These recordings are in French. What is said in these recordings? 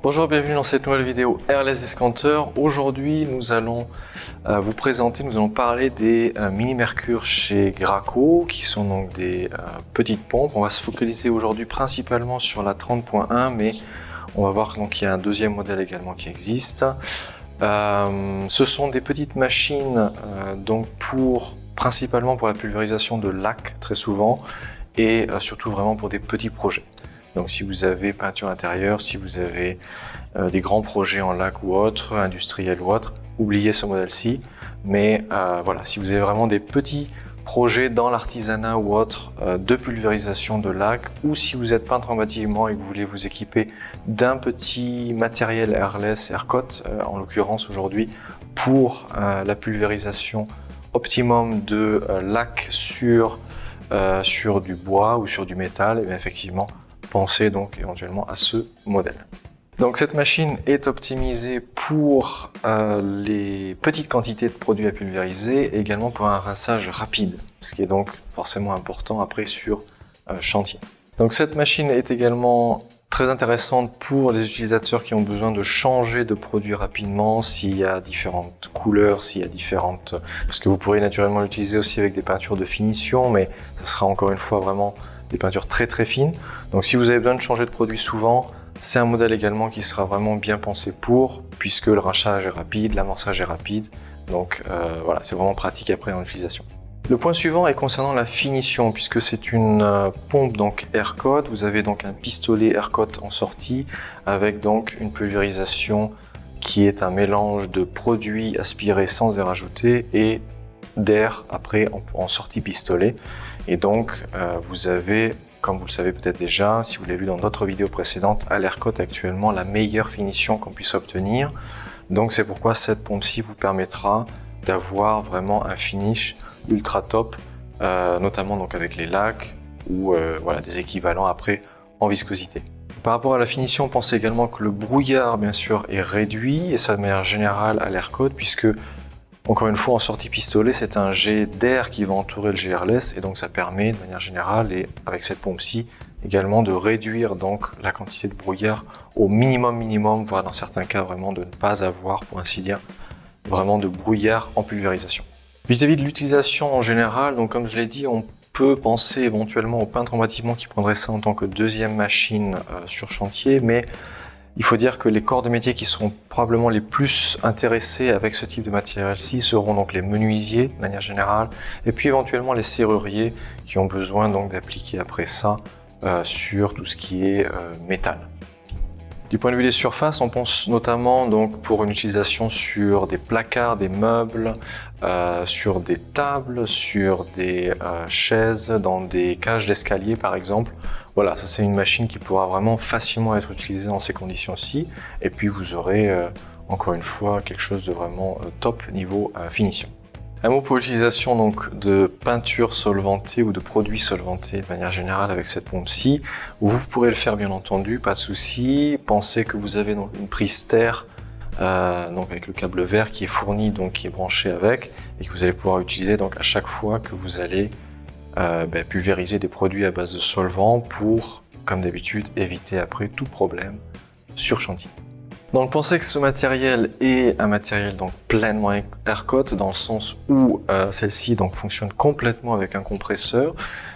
Bonjour, bienvenue dans cette nouvelle vidéo Airless Discounter. Aujourd'hui, nous allons nous allons parler des Mini Mercure chez Graco, qui sont donc des petites pompes. On va se focaliser aujourd'hui principalement sur la 30.1, mais on va voir donc qu'il y a un deuxième modèle également qui existe. Ce sont des petites machines donc principalement pour la pulvérisation de lac très souvent et surtout vraiment pour des petits projets. Donc si vous avez peinture intérieure, si vous avez des grands projets en lac ou autre, industriels ou autre, oubliez ce modèle-ci. Mais voilà, si vous avez vraiment des petits projets dans l'artisanat ou autre de pulvérisation de lac, ou si vous êtes peintre en bâtiment et que vous voulez vous équiper d'un petit matériel airless, aircoat en l'occurrence aujourd'hui, pour la pulvérisation optimum de lac sur du bois ou sur du métal, et bien effectivement, pensez donc éventuellement à ce modèle. Donc cette machine est optimisée pour les petites quantités de produits à pulvériser et également pour un rinçage rapide, ce qui est donc forcément important après sur chantier. Donc cette machine est également très intéressante pour les utilisateurs qui ont besoin de changer de produit rapidement, s'il y a différentes couleurs, parce que vous pourrez naturellement l'utiliser aussi avec des peintures de finition, mais ce sera encore une fois vraiment des peintures très très fines. Donc si vous avez besoin de changer de produit souvent, c'est un modèle également qui sera vraiment bien pensé puisque le rinçage est rapide, l'amorçage est rapide. Donc voilà, c'est vraiment pratique après en utilisation. Le point suivant est concernant la finition, puisque c'est une pompe donc aircoat. Vous avez donc un pistolet aircoat en sortie avec donc une pulvérisation qui est un mélange de produits aspirés sans air ajouté et d'air après en sortie pistolet. Et donc vous avez, comme vous le savez peut-être déjà, si vous l'avez vu dans d'autres vidéos précédentes, à l'aircoat actuellement la meilleure finition qu'on puisse obtenir. Donc c'est pourquoi cette pompe-ci vous permettra d'avoir vraiment un finish ultra top, notamment donc avec les lacs ou voilà, des équivalents après en viscosité. Par rapport à la finition, pensez également que le brouillard bien sûr est réduit, et ça de manière générale à l'aircoat, puisque encore une fois en sortie pistolet c'est un jet d'air qui va entourer le jet airless, et donc ça permet de manière générale, et avec cette pompe-ci également, de réduire donc la quantité de brouillard au minimum, voire dans certains cas vraiment de ne pas avoir, pour ainsi dire, vraiment de brouillard en pulvérisation. Vis-à-vis de l'utilisation en général, donc comme je l'ai dit, on peut penser éventuellement au peintre en bâtiment qui prendrait ça en tant que deuxième machine sur chantier, mais il faut dire que les corps de métier qui seront probablement les plus intéressés avec ce type de matériel-ci seront donc les menuisiers de manière générale, et puis éventuellement les serruriers qui ont besoin donc d'appliquer après ça sur tout ce qui est métal. Du point de vue des surfaces, on pense notamment donc pour une utilisation sur des placards, des meubles, sur des tables, sur des chaises, dans des cages d'escalier par exemple. Voilà, ça c'est une machine qui pourra vraiment facilement être utilisée dans ces conditions-ci. Et puis vous aurez encore une fois quelque chose de vraiment top niveau finition. Un mot pour l'utilisation donc de peinture solvantée ou de produits solvantés de manière générale avec cette pompe-ci. Vous pourrez le faire bien entendu, pas de souci. Pensez que vous avez donc une prise terre donc avec le câble vert qui est fourni, donc qui est branché avec, et que vous allez pouvoir utiliser donc à chaque fois que vous allez pulvériser des produits à base de solvant pour, comme d'habitude, éviter après tout problème sur chantier. Donc pensez que ce matériel est un matériel donc pleinement aircoat, dans le sens où celle-ci donc fonctionne complètement avec un compresseur.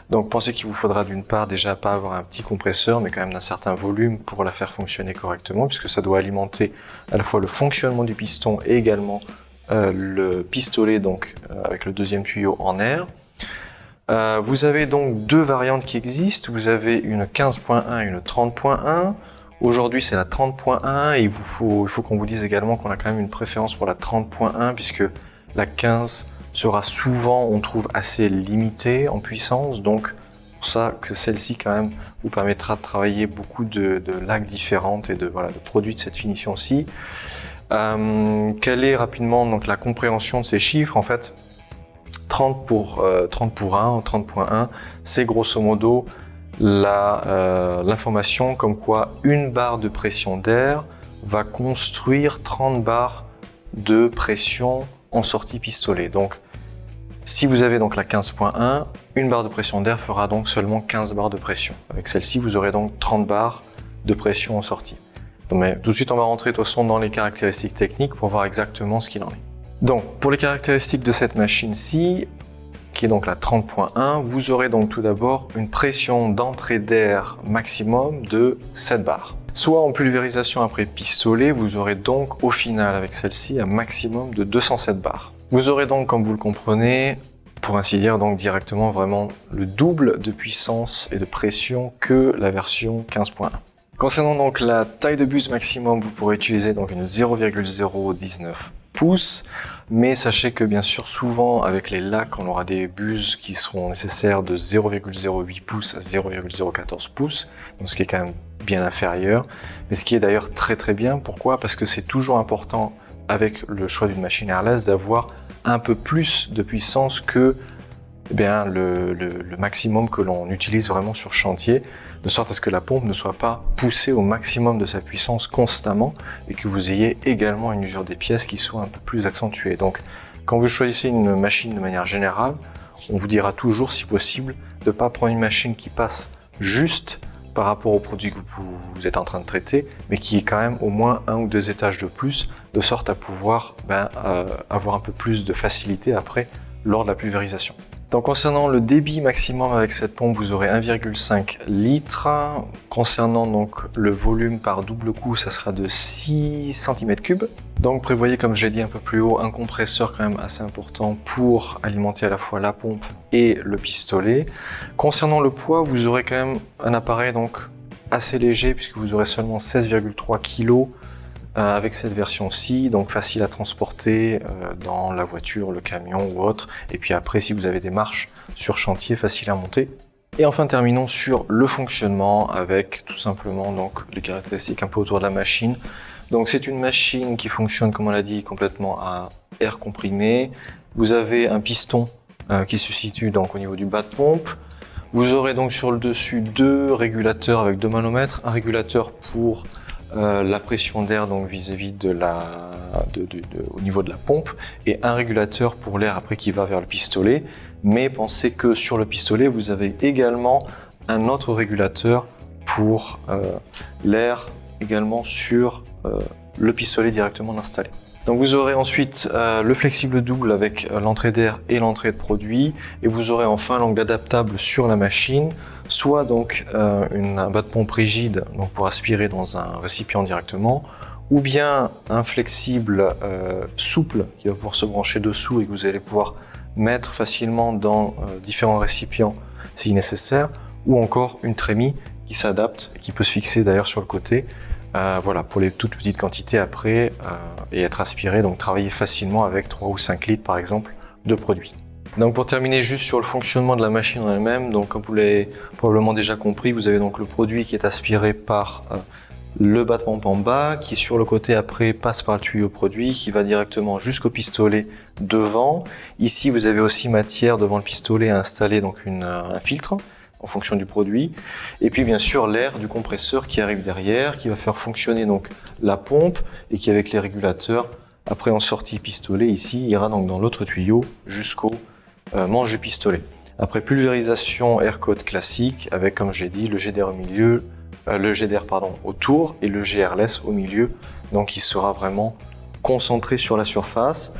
Donc pensez qu'il vous faudra d'une part déjà pas avoir un petit compresseur, mais quand même d'un certain volume pour la faire fonctionner correctement, puisque ça doit alimenter à la fois le fonctionnement du piston et également le pistolet donc avec le deuxième tuyau en air. Vous avez donc deux variantes qui existent. Vous avez une 15.1 et une 30.1. Aujourd'hui, c'est la 30.1 et il faut qu'on vous dise également qu'on a quand même une préférence pour la 30.1, puisque la 15 sera souvent, on trouve, assez limitée en puissance. Donc, pour ça que celle-ci quand même vous permettra de travailler beaucoup de lacs différentes et de produits de cette finition-ci. Quelle est rapidement donc la compréhension de ces chiffres? En fait, 30 pour 1, 30.1, c'est grosso modo l'information comme quoi une barre de pression d'air va construire 30 barres de pression en sortie pistolet. Donc, si vous avez donc la 15.1, une barre de pression d'air fera donc seulement 15 barres de pression. Avec celle-ci, vous aurez donc 30 barres de pression en sortie. Mais tout de suite, on va rentrer de toute façon dans les caractéristiques techniques pour voir exactement ce qu'il en est. Donc, pour les caractéristiques de cette machine-ci, qui est donc la 30.1, vous aurez donc tout d'abord une pression d'entrée d'air maximum de 7 bars. Soit en pulvérisation après pistolet, vous aurez donc au final avec celle-ci un maximum de 207 bars. Vous aurez donc, comme vous le comprenez, pour ainsi dire, donc directement vraiment le double de puissance et de pression que la version 15.1. Concernant donc la taille de buse maximum, vous pourrez utiliser donc une 0,019 pouces, mais sachez que bien sûr souvent avec les lacs on aura des buses qui seront nécessaires de 0,08 pouces à 0,014 pouces, donc ce qui est quand même bien inférieur, mais ce qui est d'ailleurs très bien. Pourquoi? Parce que c'est toujours important avec le choix d'une machine airless d'avoir un peu plus de puissance que le maximum que l'on utilise vraiment sur chantier, de sorte à ce que la pompe ne soit pas poussée au maximum de sa puissance constamment et que vous ayez également une usure des pièces qui soit un peu plus accentuée. Donc quand vous choisissez une machine de manière générale, on vous dira toujours si possible de ne pas prendre une machine qui passe juste par rapport au produit que vous êtes en train de traiter, mais qui est quand même au moins 1 ou 2 étages de plus, de sorte à pouvoir avoir un peu plus de facilité après lors de la pulvérisation. Donc concernant le débit maximum avec cette pompe, vous aurez 1,5 litres. Concernant donc le volume par double coup, ça sera de 6 cm3. Donc prévoyez, comme je l'ai dit un peu plus haut, un compresseur quand même assez important pour alimenter à la fois la pompe et le pistolet. Concernant le poids, vous aurez quand même un appareil donc assez léger puisque vous aurez seulement 16,3 kg avec cette version-ci, donc facile à transporter dans la voiture, le camion ou autre. Et puis après, si vous avez des marches sur chantier, facile à monter. Et enfin, terminons sur le fonctionnement avec tout simplement donc les caractéristiques un peu autour de la machine. Donc c'est une machine qui fonctionne, comme on l'a dit, complètement à air comprimé. Vous avez un piston qui se situe donc au niveau du bas de pompe. Vous aurez donc sur le dessus 2 régulateurs avec 2 manomètres, un régulateur pour la pression d'air donc vis-à-vis au niveau de la pompe et un régulateur pour l'air après qui va vers le pistolet. Mais pensez que sur le pistolet vous avez également un autre régulateur pour l'air également sur le pistolet directement installé. Donc vous aurez ensuite le flexible double avec l'entrée d'air et l'entrée de produit, et vous aurez enfin l'angle adaptable sur la machine, soit donc un bas de pompe rigide donc pour aspirer dans un récipient directement, ou bien un flexible souple qui va pouvoir se brancher dessous et que vous allez pouvoir mettre facilement dans différents récipients si nécessaire, ou encore une trémie qui s'adapte et qui peut se fixer d'ailleurs sur le côté. Voilà, pour les toutes petites quantités après et être aspiré, donc travailler facilement avec 3 ou 5 litres par exemple de produit. Donc pour terminer juste sur le fonctionnement de la machine en elle-même, donc comme vous l'avez probablement déjà compris, vous avez donc le produit qui est aspiré par le bas de pompe en bas, qui sur le côté après passe par le tuyau produit, qui va directement jusqu'au pistolet devant. Ici vous avez aussi matière devant le pistolet à installer donc un filtre en fonction du produit, et puis bien sûr l'air du compresseur qui arrive derrière, qui va faire fonctionner donc la pompe et qui avec les régulateurs après en sortie pistolet ici ira donc dans l'autre tuyau jusqu'au manche du pistolet. Après pulvérisation air coat classique avec, comme je l'ai dit, le GDR au milieu, le GDR autour et le GRLS au milieu, donc il sera vraiment concentré sur la surface.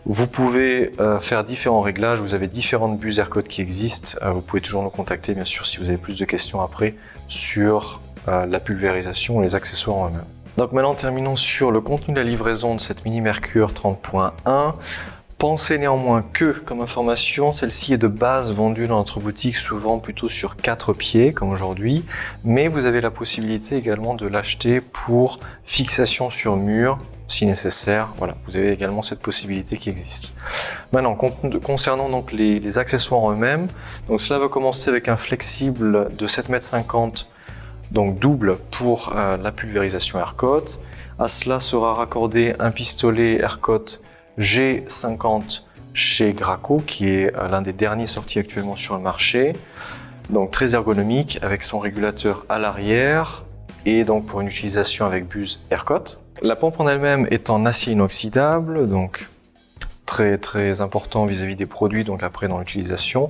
Vous pouvez faire différents réglages, vous avez différentes buses AirCoat qui existent, vous pouvez toujours nous contacter bien sûr si vous avez plus de questions après sur la pulvérisation et les accessoires en eux-mêmes. Donc maintenant terminons sur le contenu de la livraison de cette Mini Mercure 30.1. Pensez néanmoins que, comme information, celle-ci est de base vendue dans notre boutique souvent plutôt sur 4 pieds comme aujourd'hui, mais vous avez la possibilité également de l'acheter pour fixation sur mur si nécessaire. Voilà, vous avez également cette possibilité qui existe. Maintenant, concernant donc les accessoires en eux-mêmes, donc cela va commencer avec un flexible de 7,50 m, donc double pour la pulvérisation AirCoat. À cela sera raccordé un pistolet AirCoat G50 chez Graco, qui est l'un des derniers sortis actuellement sur le marché. Donc très ergonomique avec son régulateur à l'arrière et donc pour une utilisation avec buse AirCoat. La pompe en elle-même est en acier inoxydable, donc très important vis-à-vis des produits, donc après dans l'utilisation.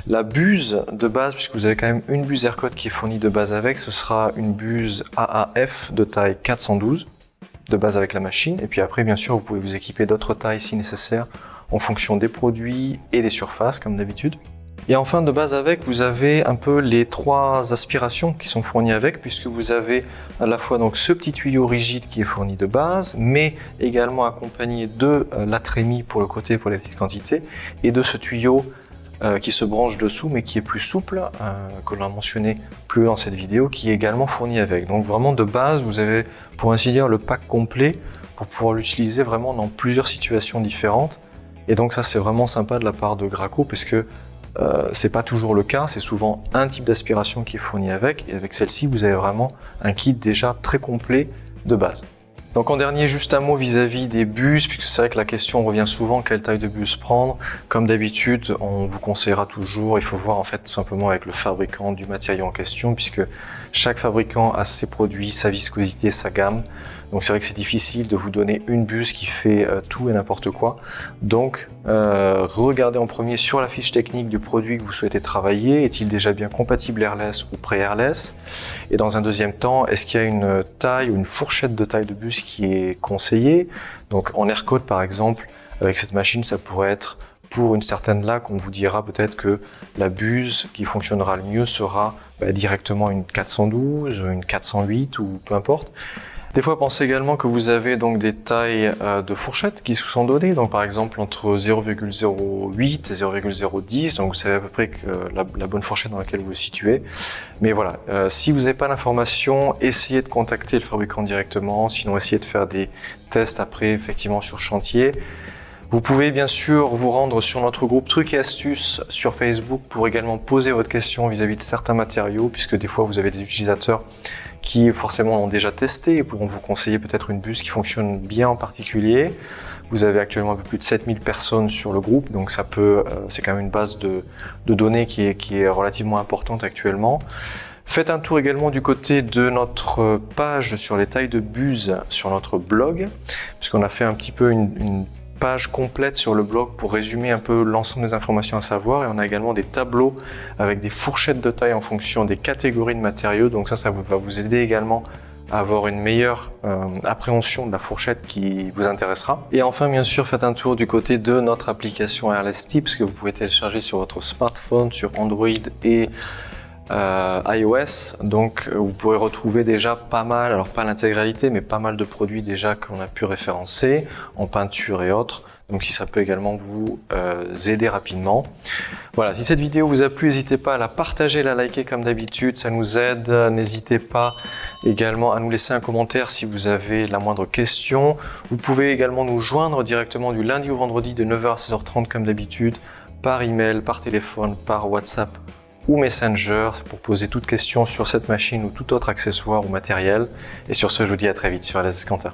La buse de base, puisque vous avez quand même une buse AirCode qui est fournie de base avec, ce sera une buse AAF de taille 412 de base avec la machine. Et puis après, bien sûr, vous pouvez vous équiper d'autres tailles si nécessaire en fonction des produits et des surfaces comme d'habitude. Et enfin, de base avec, vous avez un peu les 3 aspirations qui sont fournies avec, puisque vous avez à la fois donc ce petit tuyau rigide qui est fourni de base, mais également accompagné de la trémie pour le côté pour les petites quantités, et de ce tuyau qui se branche dessous, mais qui est plus souple, que l'on a mentionné plus haut dans cette vidéo, qui est également fourni avec. Donc vraiment de base, vous avez pour ainsi dire le pack complet pour pouvoir l'utiliser vraiment dans plusieurs situations différentes. Et donc ça c'est vraiment sympa de la part de Graco, parce que c'est pas toujours le cas, c'est souvent un type d'aspiration qui est fourni avec, et avec celle-ci vous avez vraiment un kit déjà très complet de base. Donc en dernier, juste un mot vis-à-vis des buses, puisque c'est vrai que la question revient souvent, quelle taille de buse prendre. Comme d'habitude, on vous conseillera toujours, il faut voir en fait tout simplement avec le fabricant du matériau en question, puisque chaque fabricant a ses produits, sa viscosité, sa gamme. Donc c'est vrai que c'est difficile de vous donner une buse qui fait tout et n'importe quoi. Donc regardez en premier sur la fiche technique du produit que vous souhaitez travailler. Est-il déjà bien compatible airless ou pré-airless? Et dans un deuxième temps, est-ce qu'il y a une taille ou une fourchette de taille de buse qui est conseillée? Donc en AirCode par exemple, avec cette machine, ça pourrait être pour une certaine laque, on vous dira peut-être que la buse qui fonctionnera le mieux sera directement une 412, une 408 ou peu importe. Des fois, pensez également que vous avez donc des tailles de fourchettes qui vous sont données, donc par exemple entre 0,08 et 0,010, donc vous savez à peu près que la bonne fourchette dans laquelle vous vous situez. Mais voilà, si vous n'avez pas l'information, essayez de contacter le fabricant directement, sinon essayez de faire des tests après effectivement sur chantier. Vous pouvez bien sûr vous rendre sur notre groupe Trucs et Astuces sur Facebook pour également poser votre question vis-à-vis de certains matériaux, puisque des fois vous avez des utilisateurs qui forcément l'ont déjà testé et pourront vous conseiller peut-être une buse qui fonctionne bien en particulier. Vous avez actuellement un peu plus de 7000 personnes sur le groupe, donc ça peut, c'est quand même une base de données qui est relativement importante actuellement. Faites un tour également du côté de notre page sur les tailles de buse sur notre blog, puisqu'on a fait un petit peu une page complète sur le blog pour résumer un peu l'ensemble des informations à savoir, et on a également des tableaux avec des fourchettes de taille en fonction des catégories de matériaux, donc ça va vous aider également à avoir une meilleure appréhension de la fourchette qui vous intéressera. Et enfin, bien sûr, faites un tour du côté de notre application Airless Tips que vous pouvez télécharger sur votre smartphone, sur Android et iOS. Donc vous pourrez retrouver déjà pas mal, alors pas l'intégralité, mais pas mal de produits déjà qu'on a pu référencer en peinture et autres. Donc si ça peut également vous aider rapidement. Voilà, si cette vidéo vous a plu, n'hésitez pas à la partager, la liker comme d'habitude, ça nous aide. N'hésitez pas également à nous laisser un commentaire si vous avez la moindre question. Vous pouvez également nous joindre directement du lundi au vendredi de 9h à 16h30 comme d'habitude, par email, par téléphone, par WhatsApp ou Messenger pour poser toute question sur cette machine ou tout autre accessoire ou matériel. Et sur ce, je vous dis à très vite sur Airless Discounter.